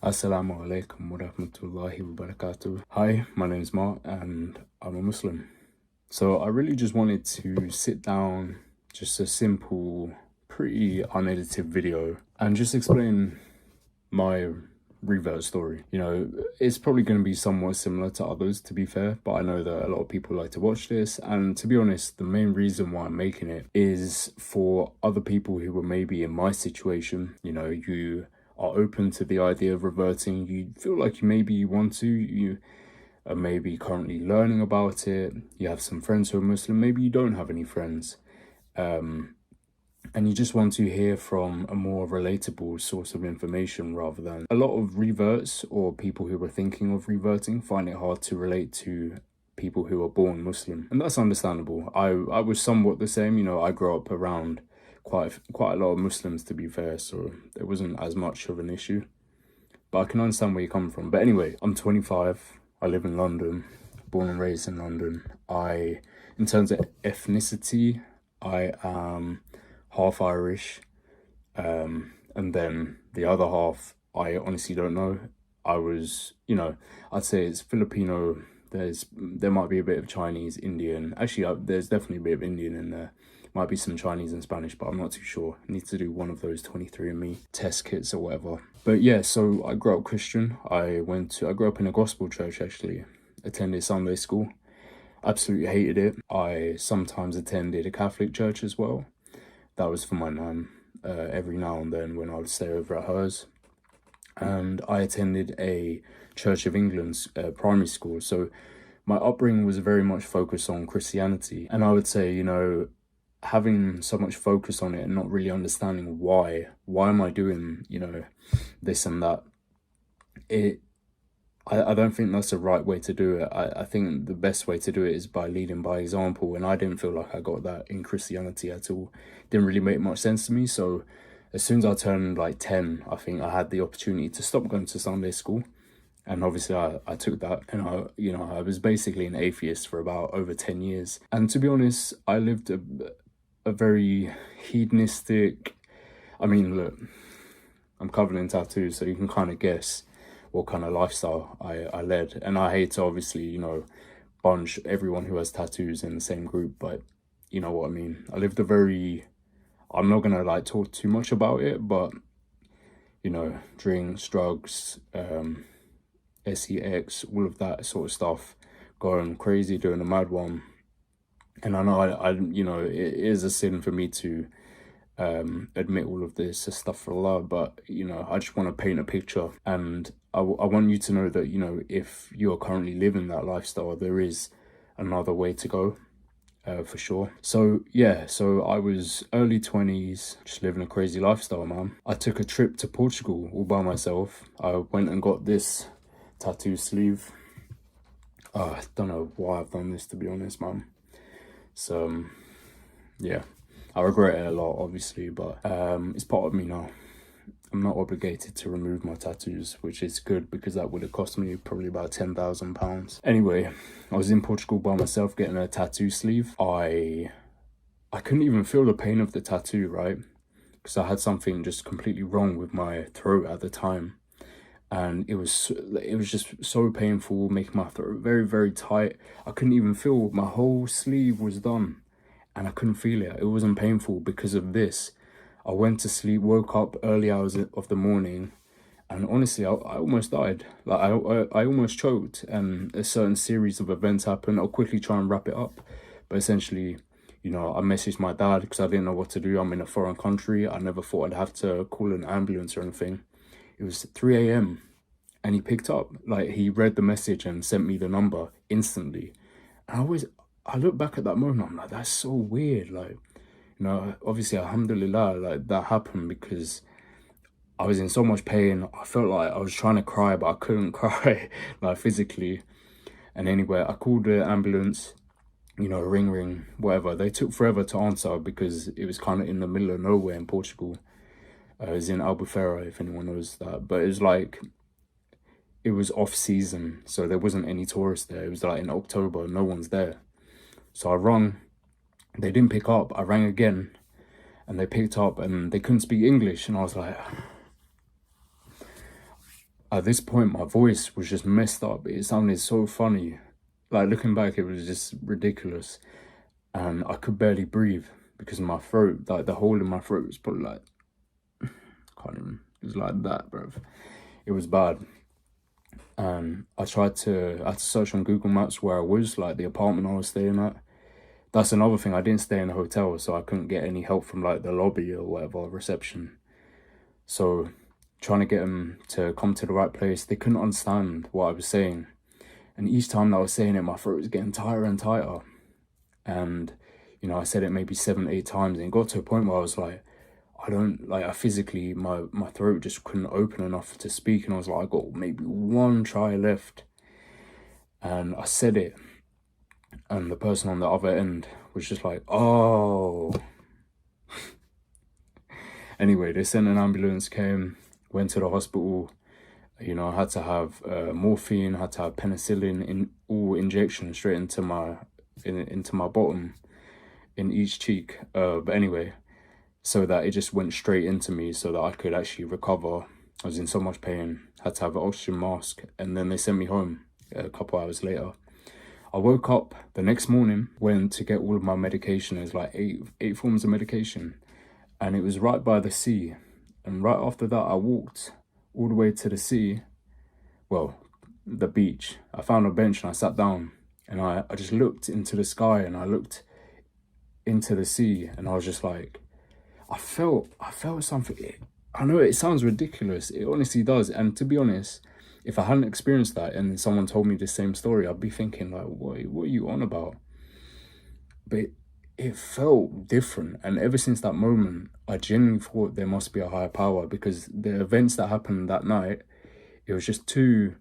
Assalamu alaikum wa rahmatullahi wa barakatuh. Hi, my name is Mark and I'm a Muslim. So I really just wanted to sit down, just a simple, pretty unedited video and just explain my Revert story. You know, it's probably going to be somewhat similar to others, to be fair, but I know that a lot of people like to watch this. And to be honest, the main reason why I'm making it is for other people who were maybe in my situation. You know, you are open to the idea of reverting, you feel like maybe you want to, you are maybe currently learning about it, you have some friends who are Muslim, maybe you don't have any friends, and you just want to hear from a more relatable source of information rather than a lot of reverts or people who are thinking of reverting find it hard to relate to people who are born Muslim, and that's understandable. I was somewhat the same. You know, I grew up around quite a lot of Muslims, to be fair, so it wasn't as much of an issue, but I can understand where you come from. But anyway, I'm 25, I live in London, born and raised in London. In terms of ethnicity, I am half Irish, and then the other half I honestly don't know. I was, you know, I'd say it's Filipino. There might be a bit of Chinese, Indian. Actually, there's definitely a bit of Indian in there. Might be some Chinese and Spanish, but I'm not too sure. I need to do one of those 23andMe test kits or whatever. But yeah, so I grew up Christian. I grew up in a gospel church, actually. Attended Sunday school. Absolutely hated it. I sometimes attended a Catholic church as well. That was for my nan, every now and then when I would stay over at hers. And I attended a Church of England's primary school. So my upbringing was very much focused on Christianity. And I would say, you know, having so much focus on it and not really understanding why am I doing, you know, this and that, I don't think that's the right way to do it. I think the best way to do it is by leading by example, and I didn't feel like I got that in Christianity at all. It didn't really make much sense to me. So as soon as I turned like 10, I think I had the opportunity to stop going to Sunday school, and obviously I took that, and I was basically an atheist for about over 10 years. And to be honest, I lived a very hedonistic, I mean, look, I'm covered in tattoos, so you can kind of guess what kind of lifestyle I led. And I hate to obviously, you know, bunch everyone who has tattoos in the same group, but you know what I mean. I lived I'm not gonna like talk too much about it, but you know, drinks, drugs, sex, all of that sort of stuff, going crazy, doing a mad one. And I know I you know, it is a sin for me to admit all of this stuff for Allah, but you know, I just want to paint a picture, and I want you to know that, you know, if you're currently living that lifestyle, there is another way to go, for sure. So yeah, so I was early 20s, just living a crazy lifestyle, man. I took a trip to Portugal all by myself. I went and got this tattoo sleeve. I don't know why I've done this, to be honest, man. So yeah, I regret it a lot, obviously, but it's part of me now. I'm not obligated to remove my tattoos, which is good because that would have cost me probably about £10,000. Anyway, I was in Portugal by myself getting a tattoo sleeve. I couldn't even feel the pain of the tattoo, right? Because I had something just completely wrong with my throat at the time. And it was just so painful, making my throat very, very tight. I couldn't even feel, my whole sleeve was done and I couldn't feel it. It wasn't painful because of this. I went to sleep, woke up early hours of the morning, and honestly, I almost died. Like I almost choked, and a certain series of events happened. I'll quickly try and wrap it up, but essentially, you know, I messaged my dad because I didn't know what to do. I'm in a foreign country. I never thought I'd have to call an ambulance or anything. It was 3 a.m. and he picked up. Like, he read the message and sent me the number instantly. And I look back at that moment, I'm like, that's so weird. Like, you know, obviously, alhamdulillah, like, that happened because I was in so much pain. I felt like I was trying to cry, but I couldn't cry, like, physically. And anyway, I called the ambulance, you know, ring, whatever. They took forever to answer because it was kind of in the middle of nowhere in Portugal. It was in Albufeira, if anyone knows that. But it was like, it was off season, so there wasn't any tourists there. It was like in October, no one's there. So I rung, they didn't pick up. I rang again and they picked up and they couldn't speak English. And I was like, At this point, my voice was just messed up. It sounded so funny. Like, looking back, it was just ridiculous. And I could barely breathe because my throat, like the hole in my throat was probably like, can't even, it was like that, bruv. It was bad. And I had to search on Google Maps where I was, like the apartment I was staying at. That's another thing, I didn't stay in a hotel, so I couldn't get any help from like the lobby or whatever, reception. So trying to get them to come to the right place, they couldn't understand what I was saying. And each time that I was saying it, my throat was getting tighter and tighter. And, you know, I said it maybe 7, 8 times, and it got to a point where I was like, I physically, my throat just couldn't open enough to speak. And I was like, I got maybe one try left. And I said it. And the person on the other end was just like, oh. Anyway, they sent an ambulance, came, went to the hospital. You know, I had to have morphine, had to have penicillin, all injections straight into my bottom, in each cheek. But anyway, so that it just went straight into me so that I could actually recover. I was in so much pain, had to have an oxygen mask, and then they sent me home a couple hours later. I woke up the next morning, went to get all of my medication. It was like eight forms of medication, and it was right by the sea. And right after that, I walked all the way to the sea, well, the beach. I found a bench and I sat down, and I just looked into the sky, and I looked into the sea, and I was just like, I felt something. I know it sounds ridiculous, it honestly does. And to be honest, if I hadn't experienced that and someone told me the same story, I'd be thinking like, what are you on about? But it felt different. And ever since that moment, I genuinely thought there must be a higher power, because the events that happened that night, it was just too,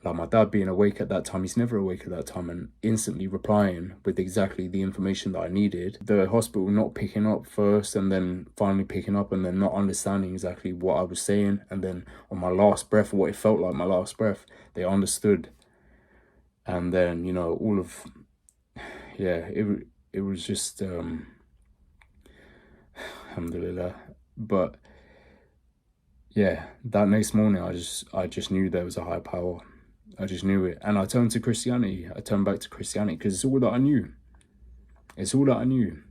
like my dad being awake at that time, he's never awake at that time, and instantly replying with exactly the information that I needed. The hospital not picking up first, and then finally picking up, and then not understanding exactly what I was saying. And then on my last breath, what it felt like my last breath, they understood. And then, you know, all of, yeah, it was just, alhamdulillah. But yeah, that next morning, I just knew there was a higher power. I just knew it. And I turned to Christianity. I turned back to Christianity because it's all that I knew. It's all that I knew.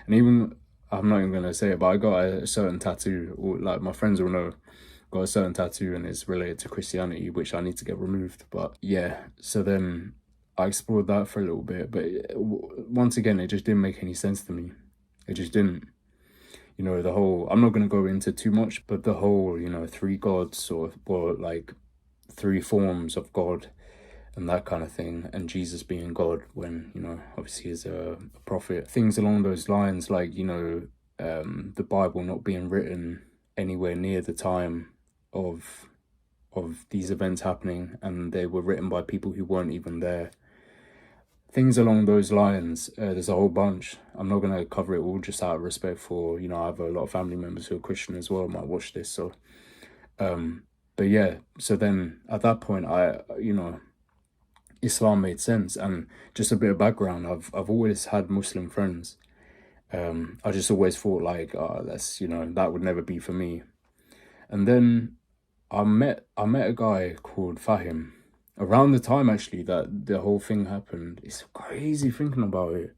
And even, I'm not even going to say it, but I got a certain tattoo, or like my friends will know, got a certain tattoo, and it's related to Christianity, which I need to get removed. But yeah, so then I explored that for a little bit. But once again, it just didn't make any sense to me. It just didn't. You know, the whole, I'm not going to go into too much, but the whole, you know, 3 gods, or like 3 forms of God and that kind of thing, and Jesus being God when, you know, obviously is a prophet, things along those lines, like, you know, the Bible not being written anywhere near the time of these events happening, and they were written by people who weren't even there. Things along those lines, there's a whole bunch. I'm not going to cover it all just out of respect for, you know, I have a lot of family members who are Christian as well, might watch this, so but yeah, so then at that point, you know, Islam made sense. And just a bit of background, I've always had Muslim friends. I just always thought like, that's, you know, that would never be for me. And then I met a guy called Fahim around the time actually that the whole thing happened. It's crazy thinking about it.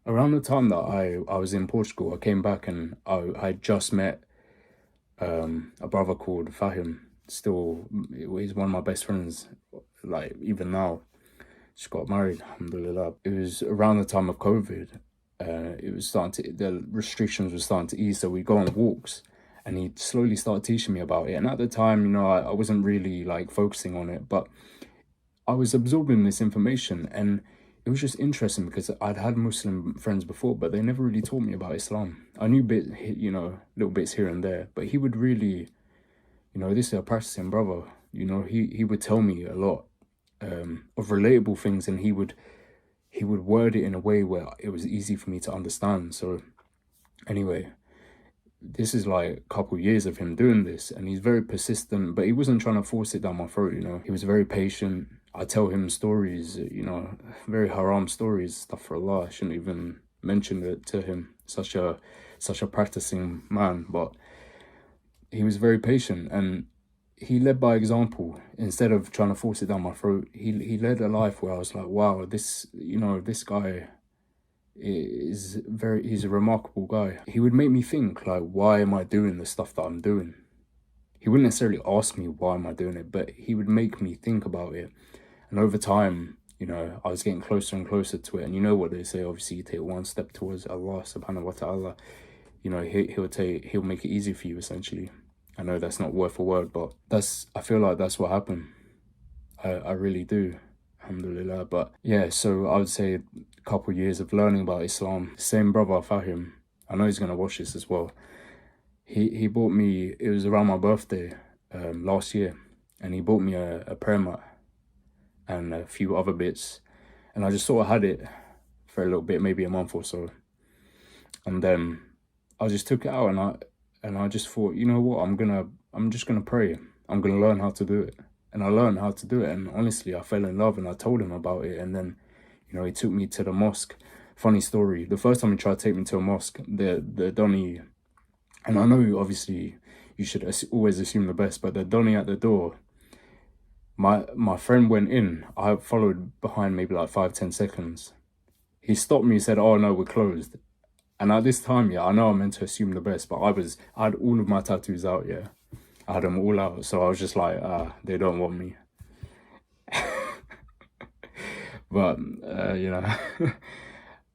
Around the time that I was in Portugal, I came back, and I just met a brother called Fahim. Still, he's one of my best friends, like even now. Just got married, alhamdulillah. It was around the time of COVID. It was the restrictions were starting to ease, so we'd go on walks, and he'd slowly start teaching me about it. And at the time, you know, I wasn't really like focusing on it, but I was absorbing this information, and it was just interesting because I'd had Muslim friends before, but they never really taught me about Islam. I knew you know, little bits here and there, but he would really, you know, this is a practicing brother, you know, he would tell me a lot of relatable things, and he would word it in a way where it was easy for me to understand. So anyway, this is like a couple of years of him doing this, and he's very persistent, but he wasn't trying to force it down my throat, you know. He was very patient. I tell him stories, you know, very haram stories, stuff for Allah. I shouldn't even mention it to him. Such a practicing man, but he was very patient, and he led by example instead of trying to force it down my throat. He led a life where I was like, wow, this, you know, this guy he's a remarkable guy. He would make me think, like, why am I doing the stuff that I'm doing? He wouldn't necessarily ask me why am I doing it, but he would make me think about it. And over time, you know, I was getting closer and closer to it. And you know what they say, obviously you take one step towards Allah subhanahu wa ta'ala, you know, he'll make it easy for you, essentially. I know that's not word for word, but I feel like that's what happened. I really do, alhamdulillah. But yeah, so I would say a couple of years of learning about Islam. Same brother, Fahim, I know he's going to watch this as well. He bought me, it was around my birthday last year, and he bought me a prayer mat and a few other bits. And I just sort of had it for a little bit, maybe a month or so. And then I just took it out and I just thought, you know what, I'm just gonna pray. I'm gonna learn how to do it. And I learned how to do it, and honestly I fell in love, and I told him about it. And then, you know, he took me to the mosque. Funny story, the first time he tried to take me to a mosque, the Donny, and I know obviously you should always assume the best, but the Donny at the door, my friend went in, I followed behind maybe like 5-10 seconds. He stopped me, said, oh no, we're closed. And at this time, yeah, I know I'm meant to assume the best, but I had all of my tattoos out, yeah. I had them all out, so I was just like, they don't want me. But, you know,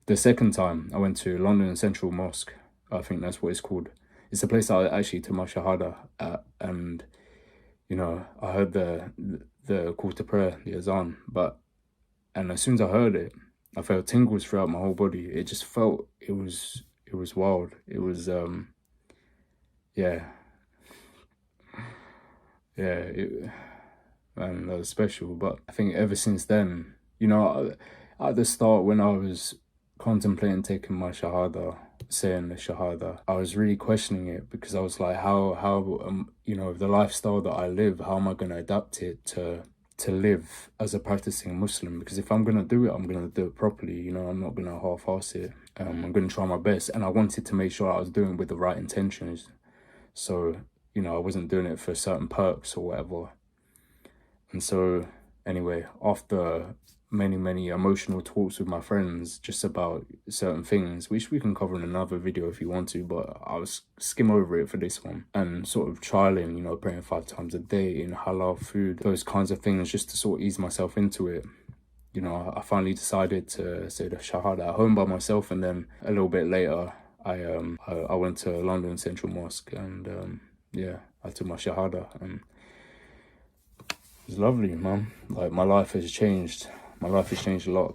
the second time I went to London Central Mosque, I think that's what it's called. It's a place I actually took my Shahada at, and, you know, I heard the call to prayer, the azan, and as soon as I heard it, I felt tingles throughout my whole body. It just felt, it was wild. It was, yeah, and that was special. But I think ever since then, you know, at the start when I was contemplating taking my Shahada, saying the Shahada, I was really questioning it, because I was like, how you know, the lifestyle that I live, how am I going to adapt it to live as a practicing Muslim? Because if I'm going to do it, I'm going to do it properly, you know, I'm not going to half-ass it. I'm going to try my best, and I wanted to make sure I was doing it with the right intentions. So, you know, I wasn't doing it for certain perks or whatever. And so, anyway, after many emotional talks with my friends just about certain things, which we can cover in another video if you want to, but I was skim over it for this one, and sort of trialing, you know, praying 5 times a day in halal food, those kinds of things, just to sort of ease myself into it. You know, I finally decided to say the Shahada at home by myself, and then a little bit later, I went to London Central Mosque, and yeah, I took my Shahada, and it's lovely, man. Like, my life has changed. My life has changed a lot.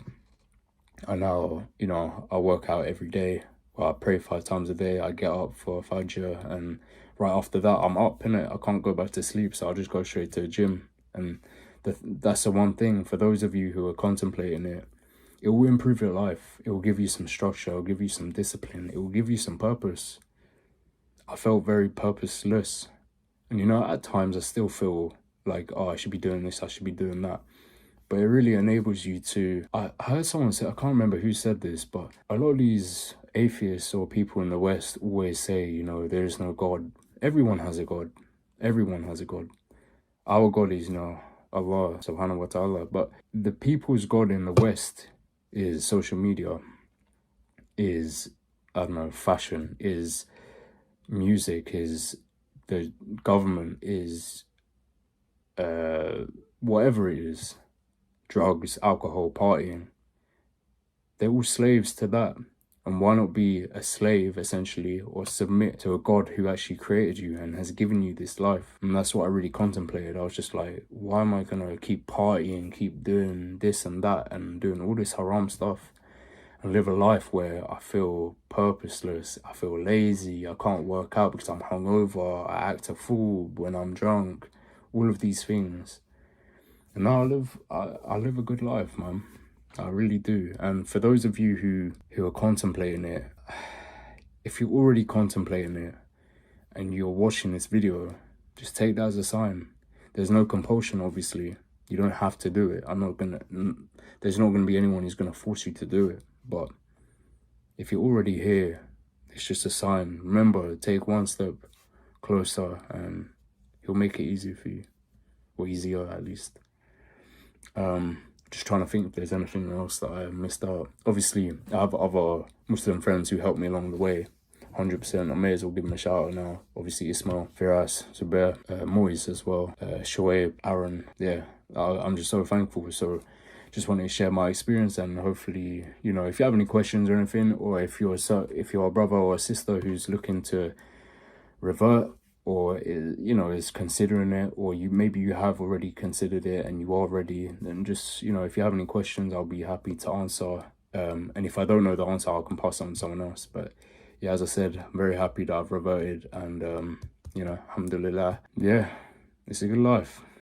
I now, you know, I work out every day. Well, I pray 5 times a day. I get up for Fajr, and right after that, I'm up, innit? I can't go back to sleep, so I'll just go straight to the gym. And that's the one thing, for those of you who are contemplating it, it will improve your life. It will give you some structure. It will give you some discipline. It will give you some purpose. I felt very purposeless. And, you know, at times I still feel like, oh, I should be doing this, I should be doing that. But it really enables you to, I heard someone say, I can't remember who said this, but a lot of these atheists or people in the West always say, you know, there is no God. Everyone has a God. Everyone has a God. Our God is, you know, Allah subhanahu wa ta'ala. But the people's God in the West is social media, is, I don't know, fashion, is music, is the government, is whatever it is, drugs, alcohol, partying. They're all slaves to that. And why not be a slave, essentially, or submit to a God who actually created you and has given you this life? And that's what I really contemplated. I was just like, why am I going to keep partying, keep doing this and that, and doing all this haram stuff, and live a life where I feel purposeless, I feel lazy, I can't work out because I'm hungover, I act a fool when I'm drunk, all of these things. And now I live a good life, man. I really do. And for those of you who are contemplating it, if you're already contemplating it and you're watching this video, just take that as a sign. There's no compulsion, obviously. You don't have to do it. There's not gonna be anyone who's gonna force you to do it. But if you're already here, it's just a sign. Remember, take one step closer and He'll make it easier for you, or easier at least. Just trying to think if there's anything else that I missed out. Obviously, I have other Muslim friends who helped me along the way. 100%. I may as well give them a shout out now. Obviously, Ismail, Firas, Zubair, Moise as well, Shoaib, Aaron. Yeah, I'm just so thankful. So just wanted to share my experience, and hopefully, you know, if you have any questions or anything, or if you're a brother or a sister who's looking to revert, or is considering it, or maybe you have already considered it and you are ready, then just, if you have any questions, I'll be happy to answer. And if I don't know the answer, I can pass on to someone else. But yeah, as I said, I'm very happy that I've reverted, and alhamdulillah, yeah, it's a good life.